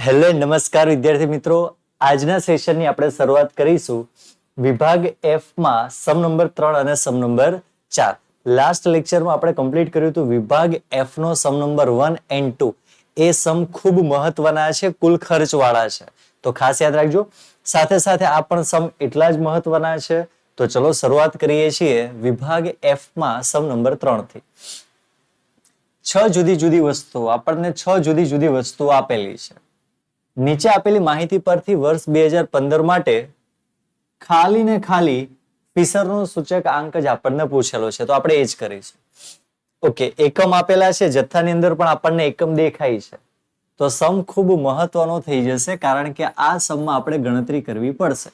Hello નમસ્કાર વિદ્યાર્થી મિત્રો, આજના સેશનની આપણે શરૂઆત કરીશું વિભાગ F માં સમ નંબર 3 અને સમ નંબર 4. લાસ્ટ લેક્ચરમાં આપણે કમ્પ્લીટ કર્યું હતું વિભાગ F નો સમ નંબર 1 and 2. એ સમ ખૂબ મહત્વના છે, કુલ ખર્ચ વાળા છે, તો ખાસ યાદ રાખજો. સાથે સાથે આ પણ સમ એટલા જ મહત્વના છે. તો ચલો શરૂઆત કરીએ છીએ વિભાગ F માં સમ નંબર 3 થી. 6 જુદી જુદી વસ્તુઓ, આપણને 6 જુદી જુદી વસ્તુઓ આપેલી છે. નીચે આપેલી માહિતી પરથી વર્ષ 2015 માટે ખાલી ને ખાલી ફિશરનો સૂચક આંક જ આપણને પૂછેલો છે, તો આપણે એ જ કરીશું. ઓકે, એકમ આપેલા છે, જથ્થાની અંદર પણ આપણને એકમ દેખાય છે, તો સમ ખૂબ મહત્વનો થઈ જશે, કારણ કે આ સમમાં આપણે ગણતરી કરવી પડશે.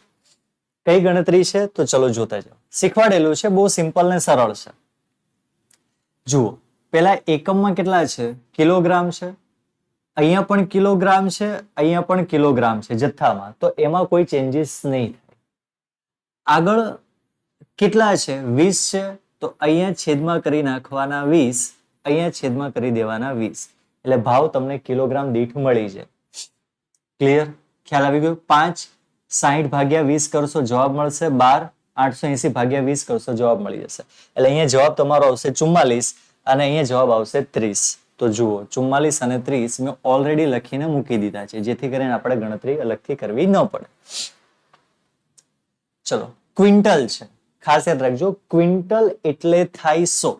કઈ ગણતરી છે તો ચલો જોતા જાઓ. શીખવાડેલું છે, બહુ સિમ્પલ ને સરળ છે. જુઓ, પેલા એકમમાં કેટલા છે? કિલોગ્રામ છે. અહીંયા પણ કિલોગ્રામ છે, અહીંયા પણ કિલોગ્રામ છે જથ્થામાં, તો એમાં કોઈ ચેન્જીસ નહીં થાય. આગળ કેટલા છે? 20 છે, તો અહીંયા છેદમાં કરી નાખવાના 20, અહીંયા છેદમાં કરી દેવાના 20, એટલે ભાવ તમને કિલોગ્રામ દીઠ મળી જાય. ક્લિયર? ખ્યાલ આવી ગયો? 5 60 ભાગ્યા 20 કરશો, જવાબ મળશે 12. 880 ભાગ્યા 20 કરશો, જવાબ મળી જશે. એટલે અહીંયા જવાબ તમારો આવશે 44 અને અહીંયા જવાબ આવશે 30. તો જુઓ, 44 અને 30 મેં ઓલરેડી લખીને મૂકી દીધા છે, જેથી કરીને આપણે ગણતરી અલગથી કરવી ન પડે. ચલો, ક્વિન્ટલ છે, ખાસ યાદ રાખજો, ક્વિન્ટલ એટલે થાય 100.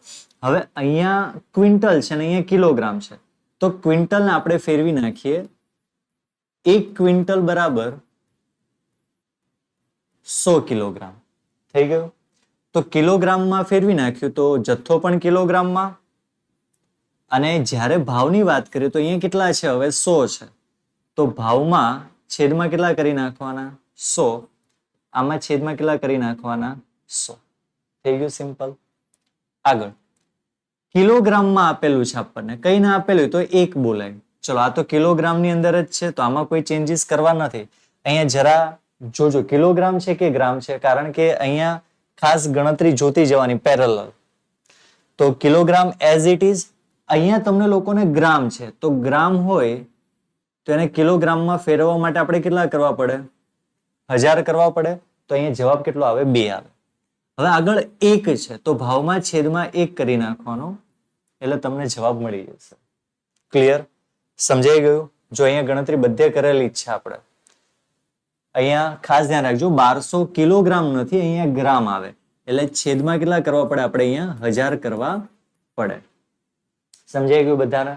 હવે અહીંયા ક્વિન્ટલ છે અને અહીંયા કિલોગ્રામ છે, તો ક્વિન્ટલને આપણે ફેરવી નાખીએ. 1 ક્વિન્ટલ બરાબર 100 કિલોગ્રામ થઈ ગયું. તો કિલોગ્રામમાં ફેરવી નાખ્યું તો જથ્થો પણ કિલોગ્રામમાં, અને જ્યારે ભાવની વાત કરીએ તો અહીંયા કેટલા છે? હવે 100 છે, તો ભાવમાં છેદમાં કેટલા કરી નાખવાના? 100. આમાં છેદમાં કેટલા કરી નાખવાના? 100. થઈ ગયું સિમ્પલ. આગળ કિલોગ્રામમાં આપેલું છે આપણને, કઈ ના આપેલું તો 1 બોલાય. ચલો, આ તો કિલોગ્રામની અંદર જ છે, તો આમાં કોઈ ચેન્જીસ કરવા નથી. અહીંયા જરા જોજો કિલોગ્રામ છે કે ગ્રામ છે, કારણ કે અહીંયા ખાસ ગણતરી જોતી જવાની પેરેલલ. તો કિલોગ્રામ એઝ ઇટ ઇઝ. અહીંયા તમને લોકોને ગ્રામ છે, તો ગ્રામ હોય તો એને કિલોગ્રામમાં ફેરવવા માટે આપણે કેટલા કરવા પડે? 1000 કરવા પડે. તો અહીંયા જવાબ કેટલો આવે? 2 આવે. હવે આગળ 1 છે, તો ભાવમાં છેદમાં 1 કરી નાખવાનો, એટલે તમને જવાબ મળી જશે. ક્લિયર? સમજાઈ ગયું? જો અહીંયા ગણતરી બધે કરેલી જ છે આપણે. અહીંયા ખાસ ધ્યાન રાખજો, 1200 કિલોગ્રામ નથી, અહીંયા ગ્રામ આવે, એટલે છેદમાં કેટલા કરવા પડે? આપણે અહીંયા 1000 કરવા પડે. સમજાઈ ગયું બધાને?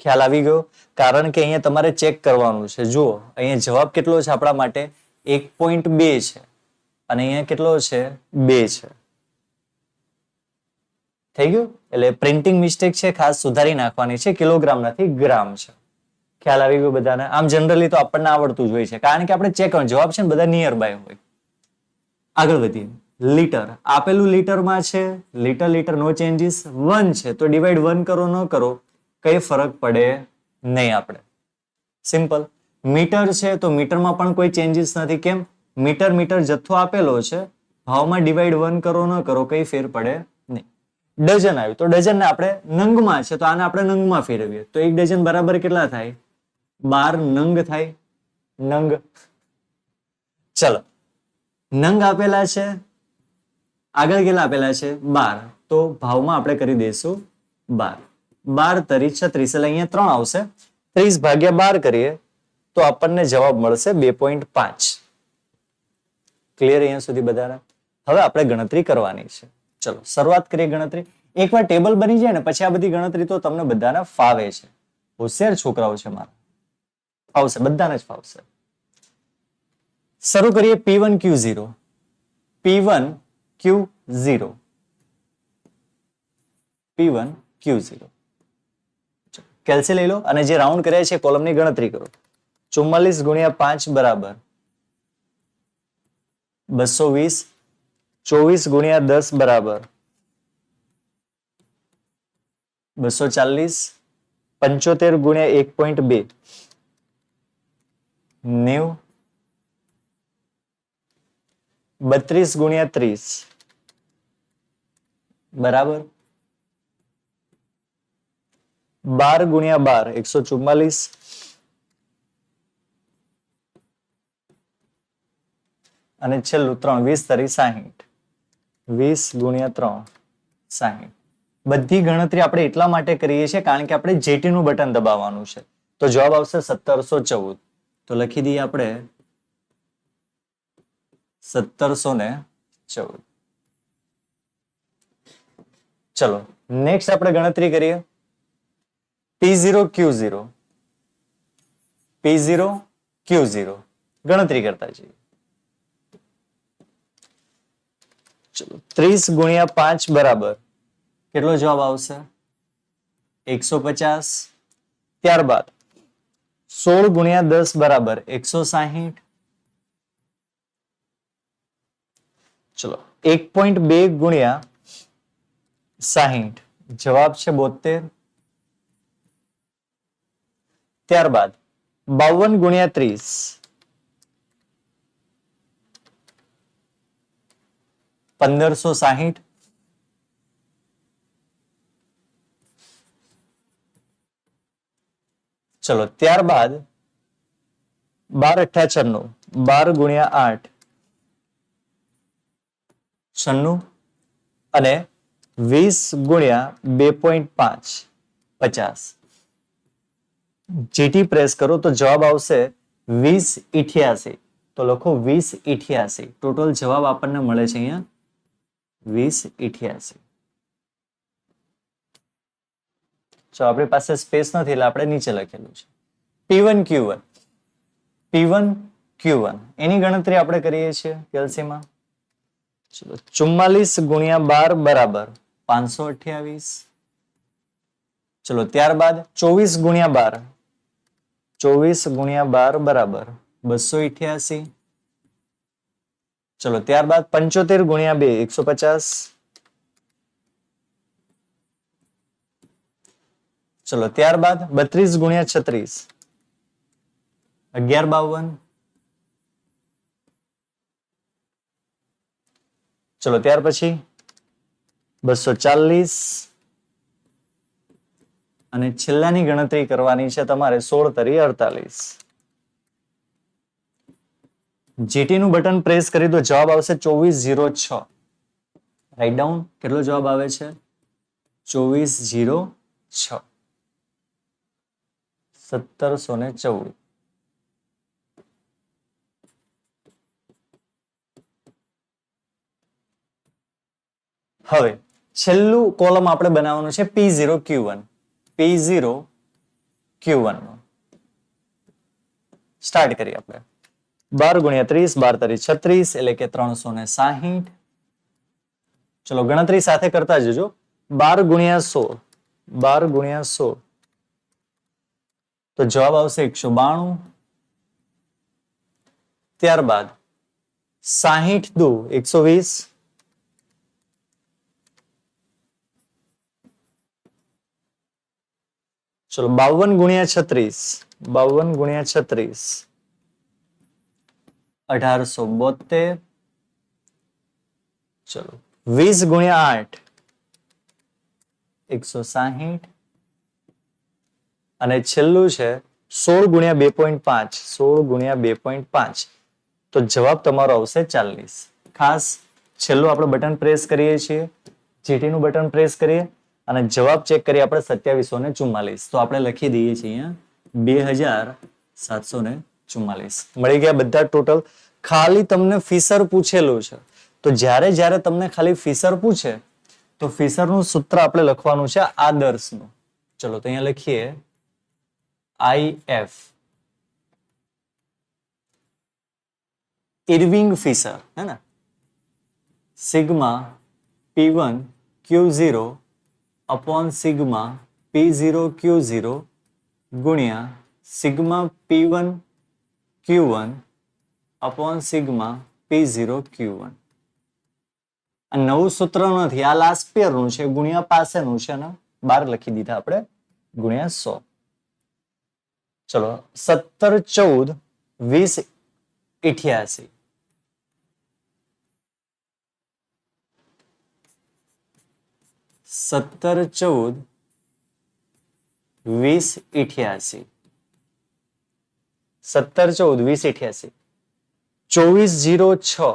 ખ્યાલ આવી ગયો? કારણ કે અહીંયા તમારે ચેક કરવાનું છે. જુઓ, અહીંયા જવાબ કેટલો છે આપણા માટે? 1.2 છે, અને અહીંયા કેટલો છે? 2 છે. થઈ ગયું? એટલે પ્રિન્ટિંગ મિસ્ટેક છે, ખાસ સુધારી નાખવાની છે. કિલોગ્રામ નથી, ગ્રામ છે. ખ્યાલ આવી ગયો બધાને? આમ જનરલી તો આપણને આવડતું જ હોય છે, કારણ કે આપણે ચેક કરવાનું, જવાબ છે ને બધા નિયર બાય હોય. આગળ વધીએ. લીટર આપેલું લીટરમાં છે, લીટર નો ચેન્જીસ. 1 છે, તો ડિવાઈડ 1 કરો ન કરો કઈ ફરક પડે નહીં આપણે. સિમ્પલ. મીટર છે, તો મીટરમાં પણ કોઈ ચેન્જીસ નથી. કેમ? મીટર જથ્થો આપેલો છે, ભાવમાં ડિવાઈડ 1 કરો ન કરો કઈ ફેર પડે નહીં. ડઝન આવ્યું, તો ડઝનને આપણે નંગમાં છે, તો આને આપણે નંગમાં ફેરવીએ, તો 1 ડઝન બરાબર કેટલા થાય? 12 નંગ થાય. નંગ. ચલો, નંગ આપેલા છે, આગળ કેટલા આપેલા છે? 12. તો ભાવમાં આપણે કરી દઈશું 12. 12 તરી 36, એટલે અહીંયા 3 આવશે. 30 ભાગ્યા 12 કરીએ તો આપણને જવાબ મળશે 2.5. ક્લિયર અહીંયા સુધી બધાને? હવે આપણે ગણતરી કરવાની છે. ચલો શરૂઆત કરીએ ગણતરી. એકવાર ટેબલ બની જાય ને પછી આ બધી ગણતરી તો તમને બધાને ફાવે છે. હોશિયાર છોકરાઓ છે મારા, ફાવશે, બધાને જ ફાવશે. શરૂ કરીએ. P1 Q0. P1 Q0. P1 Q0. કેલ્સી લઈ લો અને જે રાઉન્ડ કર્યા છે કોલમની ગણતરી કરો. 44 ગુણ્યા 5 બરાબર 220. 24 ગુણ્યા 10 બરાબર 240. 75 ગુણ્યા 1.2 90. 32 ગુણ્યા 30 બરાબર 12 ગુણ્યા 12 144. અને છેલ્લું 3 20 તરી 60. 20 ગુણ્યા 3 60. બધી ગણતરી આપણે એટલા માટે કરીએ છીએ કારણ કે આપણે જેટી નું બટન દબાવવાનું છે. તો જવાબ આવશે 1714. તો લખી દઈએ આપણે 1714. ચલો નેક્સ્ટ આપણે ગણતરી કરીએ. P0 Q0 P0 Q0 ગણતરી કરતા જઈએ. ચલો 30 ગુણ્યા 5 બરાબર કેટલો જવાબ આવશે? 150. ત્યારબાદ 16 ગુણ્યા 10 બરાબર 160. ચલો 1.2 ગુણ્યા 60 જવાબ છે 72. ત્યારબાદ 52 ગુણ્યા 30 1560. ચલો ત્યારબાદ 12 અઠ્ઠા 96. 12 ગુણ્યા 8 96 અને 20 ગુણ્યા 2.5 50. જીટી પ્રેસ કરો તો જવાબ આવશે 2088. તો લખો 2088. ટોટલ જવાબ આપણને મળે છે અહીંયા 2088. તો આપણી પાસે સ્પેસ નથી એટલે આપણે નીચે લખેલું છે. P1 Q1 P1 Q1 એની ગણતરી આપણે કરીએ છીએ કેલ્સીમાં. ચલો 44 ગુણ્યા 12 બરાબર 528. ચલો ત્યારબાદ 24 ગુણ્યા 12 24 ગુણ્યા 12 બરાબર 288. ચલો ત્યારબાદ 75 ગુણ્યા 2 150. ચલો ત્યારબાદ 32 ગુણ્યા 36 1152. ચલો ત્યાર પછી 240 અને છેલ્લાની ગણતરી કરવાની છે તમારે 16 તરી 48. જીટી નું બટન પ્રેસ કરી દો જવાબ આવશે 2406. રાઈટ ડાઉન કેટલો જવાબ આવે છે? 2406. 1714. હવે છેલ્લું કોલમ આપણે બનાવવાનું છે P0 Q1 P0 Q1 નો સ્ટાર્ટ કરીએ આપણે. 12 ગુણ્યા 30 12 તરી 36 એટલે કે 360. ચલો ગણતરી સાથે કરતા જજો. 12 ગુણ્યા 100 12 ગુણ્યા 100 તો જવાબ આવશે 192. ત્યારબાદ 60 દુ 120. ચલો 52 ગુણ્યા 36 52 ગુણ્યા 36 1872. ચલો 20 ગુણ્યા 8 160 અને છેલ્લું છે 16 ગુણ્યા 2.5 16 ગુણ્યા 2.5 તો જવાબ તમારો આવશે 40. ખાસ છેલ્લું આપણે બટન પ્રેસ કરીએ છીએ જીટી નું બટન પ્રેસ કરીએ અને જવાબ ચેક કરીએ આપણે 2744. તો આપણે લખી દઈએ છીએ અહીંયા 2744. મળી ગયા બધા ટોટલ. ખાલી તમને ફિશર પૂછેલું છે તો જ્યારે તમને ખાલી ફિશર પૂછે તો ફિશરનું સૂત્ર આપણે લખવાનું છે આદર્શનું. ચલો તો અહીંયા લખીએ IF ઇરવિંગ ફિશર હે ને sigma P1 Q0 upon sigma P0 Q0 गुणिया sigma P1 Q1 upon sigma P0 Q1. આ નવું સૂત્ર નથી, આ લાસ્ટ પેર નું છે, ગુણ્યા પાસેનું છે ને 12 લખી દીધા આપણે ગુણ્યા 100. ચલો 17 14 20 88 17 14 20 88 17 14 20 88. 2406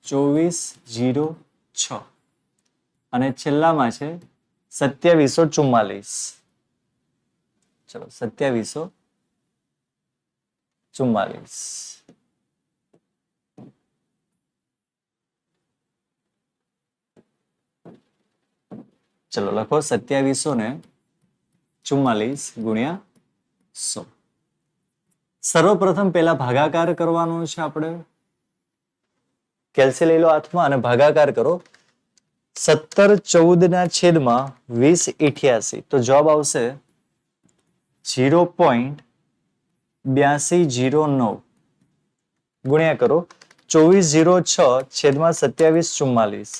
2406 અને છેલ્લામાં છે 2744. ચલો 2744. ચલો લખો 2744 ગુણ્યા 100. સર્વપ્રથમ પેલા ભાગાકાર કરવાનો છે આપણે. કેલ્સી લઈ લો હાથમાં અને ભાગાકાર કરો. 17 ના છેદમાં 2088. તો જવાબ આવશે 0.8209 ગુણ્યા કરો 2406 છેદમાં 2744.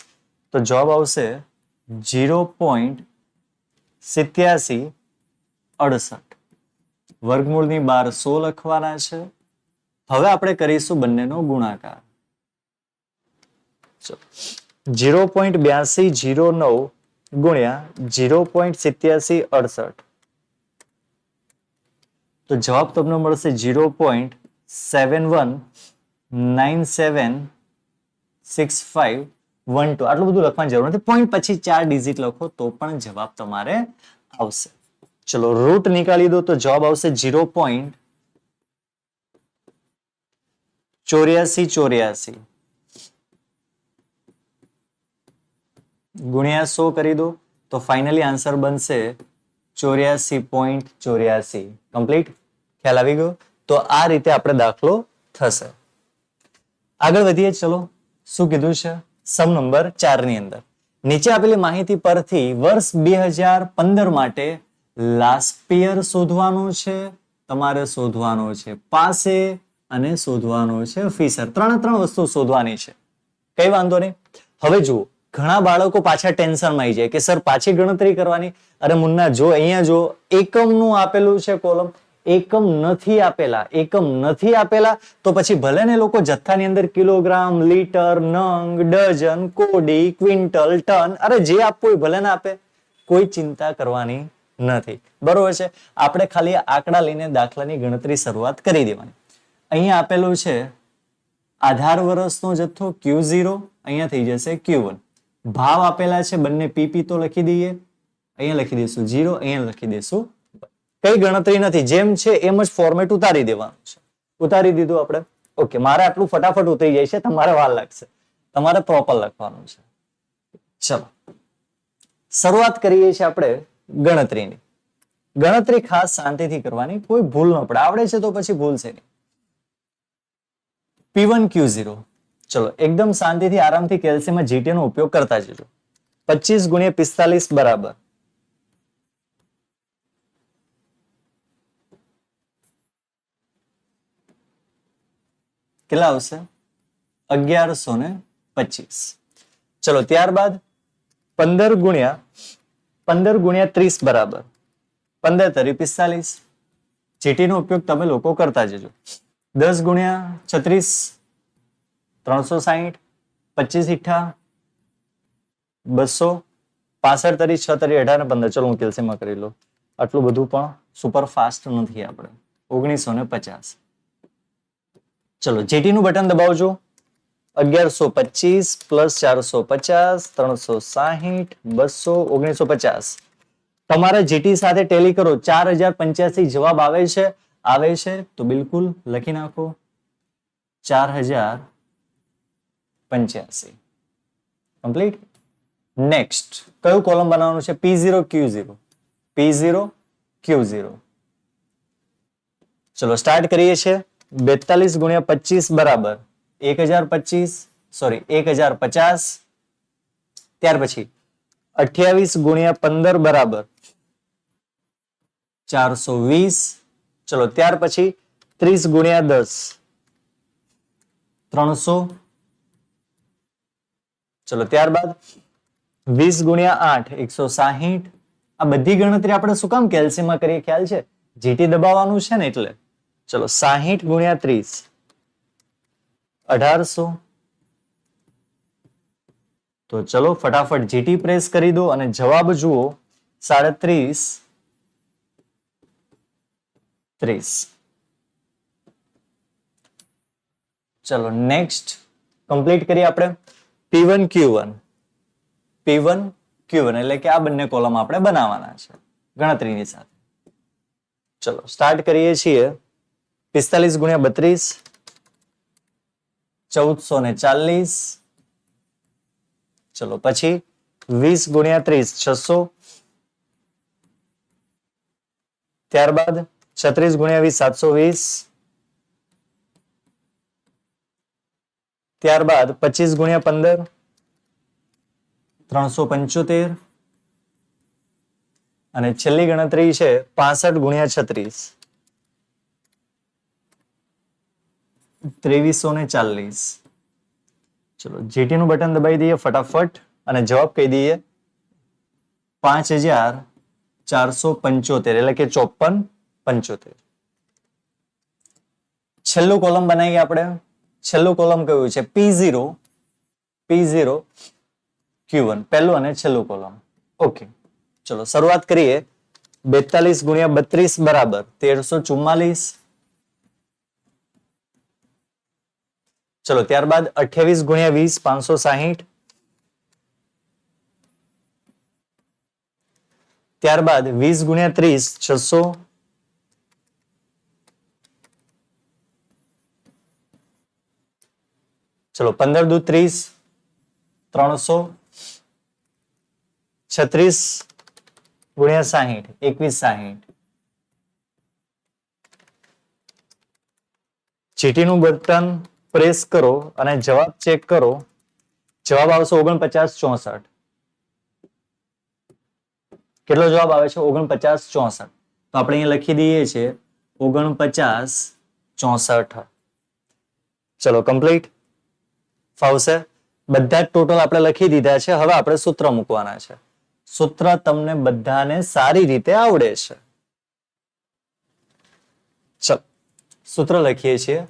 તો જવાબ આવશે 0.8768. વર્ગમૂળની બહાર 100 લખવાના છે. હવે આપણે કરીશું બંનેનો ગુણાકાર. 0.8209 ગુણ્યા 0.8768. તો જવાબ તમને મળશે 0.71976512. આટલું બધું લખવાની જરૂર નથી. પોઈન્ટ પછી 4 ડિજિટ લખો તો પણ જવાબ તમારે આવશે. ચલો રૂટ નીકાળી દો તો જવાબ આવશે 0.8484 ગુણ્યા 100 કરી દો તો ફાઇનલી આન્સર બનશે 84.84. કમ્પ્લીટ. ખ્યાલ આવી ગયો? તો આ રીતે આપણે દાખલો થશે. આગળ વધીએ. ચલો શું કીધું છે સમ નંબર 4 ની અંદર. નીચે આપેલી માહિતી પરથી વર્ષ 2015 માટે લાસ્ટ યર શોધવાનો છે. તમારે શોધવાનો છે પાસે અને શોધવાનો છે ફીસર. ત્રણ વસ્તુ શોધવાની છે. કઈ વાંધો નહીં. હવે જુઓ ઘણા બાળકો પાછા ટેન્શનમાં આવી જાય કે સર પાછી ગણતરી કરવાની. અરે મુન્ના જો અહીંયા જો એકમનું આપેલું છે કોલમ, એકમ નથી આપેલા તો પછી ભલે ને લોકો જથ્થાની અંદર કિલોગ્રામ, લીટર, નંગ, ડઝન, કોડી, ક્વિન્ટલ, ટન, અરે જે આપવું હોય ભલે ને આપે, કોઈ ચિંતા કરવાની નથી. બરોબર છે. આપણે ખાલી આંકડા લઈને દાખલાની ગણતરી શરૂઆત કરી દેવાની. અહીંયા આપેલું છે આધાર વર્ષનો જથ્થો Q0, અહીંયા થઈ જશે Q1. ભાવ આપેલા છે બંને પીપી તો લખી દઈએ. અહીંયા લખી દઈશું 0, અહીંયા લખી દઈશું. કઈ ગણતરી નથી, જેમ છે એમ જ ફોર્મેટ ઉતારી દેવાનું છે. ઉતારી દીધું આપણે. ઓકે, મારે આટલું ફટાફટ ઉતરી જાય છે, તમારે વાર લાગશે. તમારે પ્રોપર લખવાનું છે. ચલો શરૂઆત કરીએ છીએ આપણે ગણતરીની. ગણતરી ખાસ શાંતિથી કરવાની, કોઈ ભૂલ ન પડે. આવડે છે તો પછી ભૂલશે નહીં. P1 Q0. ચલો એકદમ શાંતિથી આરામથી કેલ્સીમાં જીટી નો ઉપયોગ કરતા જજો. 25 ગુણ્યા 45 બરાબર કેટલા આવશે? 1125. ચલો ત્યારબાદ 15 ગુણ્યા 30 બરાબર 15 તરી 45. જીટી નો ઉપયોગ તમે લોકો કરતા જજો. 10 ગુણ્યા 36 360. 25 ઈઠા 200. 65 તરી 6 તરી 18 ને 15. ચલો હું કેલ્સીમાં કરી લઉં. આટલું બધું પણ સુપર ફાસ્ટ નથી આપણે. 1950. ચલો જીટી નું બટન દબાવજો. 1125 પ્લસ 450 360 200 1950. તમારે જીટી સાથે ટેલી કરો. 4085 જવાબ આવે છે તો બિલકુલ લખી નાખો 4085. કમ્પ્લીટ. નેક્સ્ટ કયું કોલમ બનાવવાનું છે? P0 Q0. P0 Q0. ચલો સ્ટાર્ટ કરીએ છીએ. 42 ગુણ્યા 25 બરાબર 1050. ત્યાર પછી 28 ગુણ્યા 15 બરાબર 420. ચલો ત્યાર પછી 30 ગુણ્યા 10 300. ચલો ત્યારબાદ 20 ગુણ્યા 8 160. આ બધી ગણતરી આપણે શું કામ કેલ્સીમાં કરીએ ખ્યાલ છે? જીટી દબાવવાનું છે ને એટલે. ચલો 60 ગુણ્યા 30 1800. તો ચલો ફટાફટ જીટી પ્રેસ કરી દો અને જવાબ જુઓ 37 30. ચલો નેક્સ્ટ કમ્પ્લીટ કરીએ આપણે P1 Q1 P1 Q1 એટલે કે આ બંને કોલમ આપણે બનાવવાના છે ગણતરીની સાથે. ચલો સ્ટાર્ટ કરીએ છીએ. 45 ગુણ્યા 32 1440. ચલો પછી 20 ગુણ્યા 30 600. ત્યારબાદ 36 ગુણ્યા 20 720. ત્યારબાદ 25 ગુણ્યા 15 375. અને છેલ્લી ગણતરી છે 65 ગુણ્યા 36 2340. ચલો જીટી નું બટન દબાવી દઈએ ફટાફટ અને જવાબ કહી દઈએ 5475 એટલે કે 5475. છેલ્લું કોલમ બનાવીએ આપણે. છેલ્લું કોલમ કયું છે P0 Q1 પહેલું અને છેલ્લું કોલમ. ઓકે ચલો શરૂઆત કરીએ. 42 ગુણ્યા 32 બરાબર 1344. ચલો ત્યારબાદ 28 ગુણ્યા 20 560. ત્યારબાદ 20 ગુણ્યા 30 600. ચલો 15 દુ 30 300. 36 ગુણ્યા 60 2160. ચીટીનું બટન પ્રેસ કરો અને જવાબ ચેક કરો. જવાબ આવશે 4964. કેટલો જવાબ આવે છે 4964. તો આપણે અહીંયા લખી દઈએ છીએ 4964. ચલો કમ્પ્લીટ. ફાવશે. બધા જ ટોટલ આપણે લખી દીધા છે. હવે આપણે સૂત્ર મૂકવાના છે. સૂત્ર તમને બધાને સારી રીતે આવડે છે. ચલો સૂત્ર લખીએ છીએ.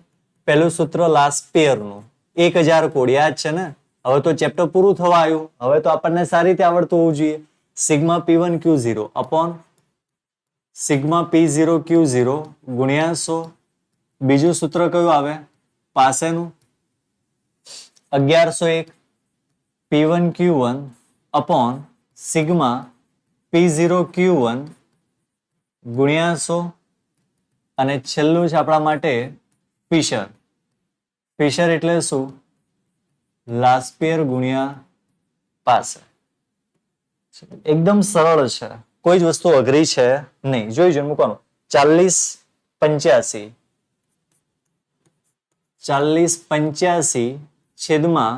પહેલું સૂત્ર લાસ્ટ પેયરનું 1000 કોડ યાદ છે ને. હવે તો ચેપ્ટર પૂરું થવા આવ્યું. હવે તો આપણને સારી રીતે આવડતું હોવું જોઈએ. Sigma P1 Q0 upon sigma P0 Q0 ગુણ્યા 100. બીજું સૂત્ર કયું આવે પાસેનું 1101 P1 Q1 upon sigma P0 Q1 ગુણ્યા 100. અને છેલ્લું છે આપણા માટે ફિશર. ફિશર એટલે શું લાસ્ટ પેયર ગુણ્યા પાસે. એકદમ સરળ છે. કોઈ જ વસ્તુ અઘરી છે નહીં. જોઈ જોઈને મૂકવાનું. 4085 છેદમાં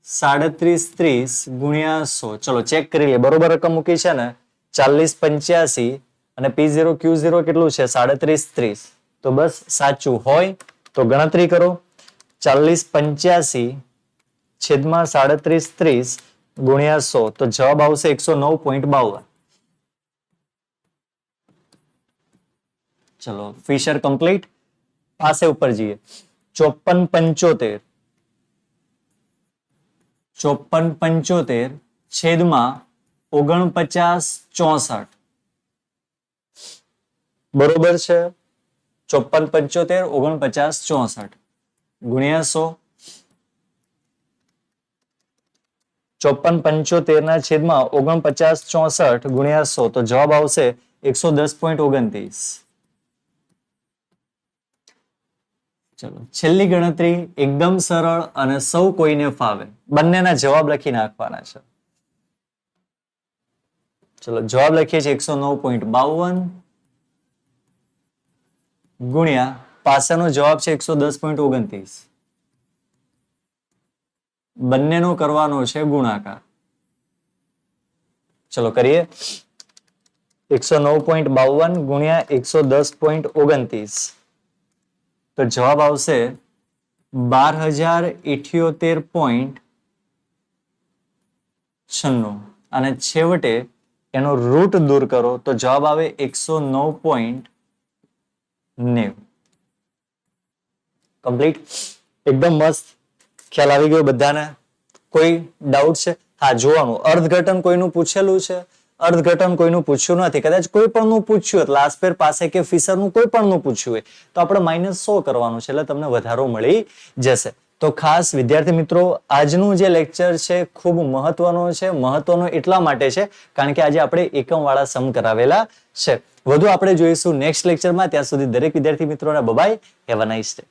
3730 ગુણ્યા 100. ચલો ચેક કરી લઈએ બરોબર રકમ મૂકી છે ને. 4085 અને P0 Q0 કેટલું છે 3730. તો બસ સાચું હોય તો ગણતરી કરો. 4085 છેદમાં 3730 ગુણ્યા 100 તો જવાબ આવશે 109.52. ચલો ફિશર કમ્પ્લીટ. પાસે ઉપર જઈએ. 5475 છેદમાં 4964 બરોબર છે. 5475 4964 ગુણ્યા 100. 5475 ના છેદમાં 4964 ગુણ્યા 100 તો જવાબ આવશે 110.29. ચલો છેલ્લી ગણતરી એકદમ સરળ અને સૌ કોઈને ફાવે. બંનેના જવાબ લખી નાખવાના છે. ચલો જવાબ લખીએ છીએ 109.52 ગુણ્યા પાસાનો જવાબ છે 110.29. બંનેનો કરવાનો છે ગુણાકાર. ચલો કરીએ. 109.52 ગુણ્યા 110.29 તો જવાબ આવશે 12078.96 અને છેવટે એનો રૂટ દૂર કરો તો જવાબ આવે 109.90. કમ્પ્લીટ. એકદમ મસ્ત. ખ્યાલ આવી ગયો બધાને? કોઈ ડાઉટ છે? હા જોવાનું અર્થઘટન કોઈનું પૂછેલું છે અર્થઘટન કોઈનું પૂછ્યું નથી, કદાચ કોઈ પણ નું પૂછ્યું હોય, લાસ્પેર પાસે કે ફિશર નું કોઈ પણ નું પૂછ્યું હોય તો આપણે -100 કરવાનું છે, એટલે તમને વધારો મળી જશે. તો ખાસ વિદ્યાર્થી મિત્રો, આજનું જે લેક્ચર છે ખૂબ મહત્વનો છે. મહત્વનો એટલા માટે છે કારણ કે આજે આપણે એકમ વાળા સમ કરાવેલા છે. વધુ આપણે જોઈશું નેક્સ્ટ લેક્ચરમાં. ત્યાં સુધી દરેક વિદ્યાર્થી મિત્રોને bye, have a nice day.